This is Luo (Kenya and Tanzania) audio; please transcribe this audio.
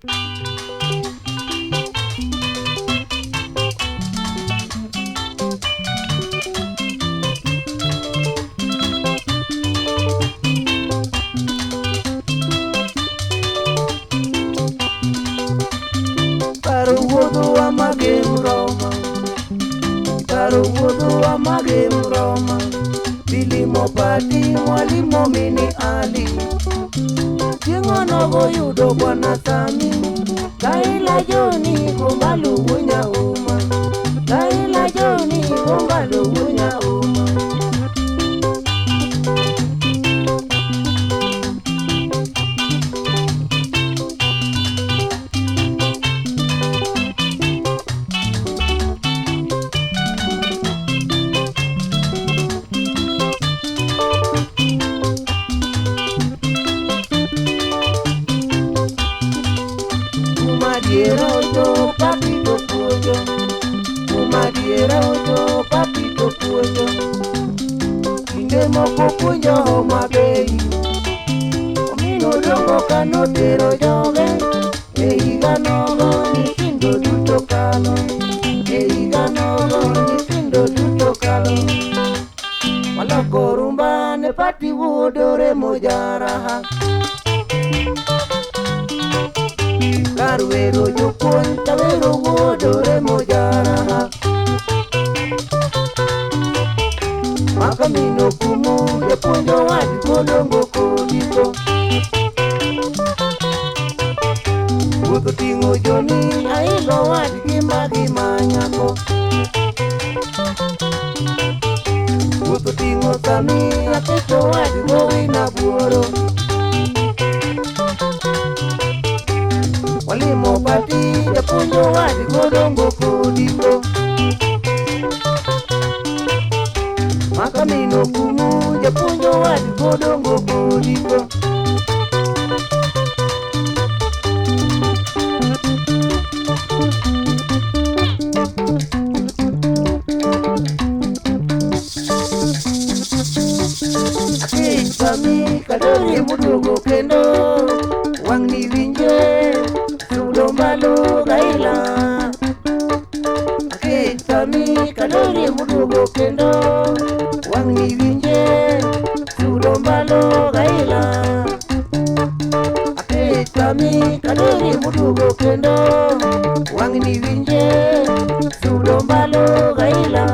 Paro wuodho wa magem Roma, paro wuodho wa magem Roma, bilimo pati mwalimo mini Ali, Jingono go yudo bwana Sami, Kaila Joni gombalu wunya uma, Kaila Joni gombalu wunya uma. Umadiera ojo papito puojo, umadiera ojo papito puojo, kinde moko puonjo Homa Bay, omino dongo kano tero joge, e higa nogo nyithindo duto kalo, e higa nogo nyithindo duto kalo, waloko rumba ne pati wuodore mojaraha. Karwero jopuonj tawero wuodore mojaraha, makamino kumo japuonjo wadi kodongo kodiko, wuotho ting'o joni ailo wadgi magima nyako, wuotho ting'o Sami aketo wadgi wina buoro, walimo pati japuonjo wadi kodongo kodiko, makamino kumu japuonjo wadi kodongo kodiko. Sami kadori mudugo kendo, wangni winje sudo mbalo gaila. Sami kadori mudugo kendo, wangni winje sudo mbalo gaila. Sami kadori mudugo kendo, wangni winje sudo mbalo gaila.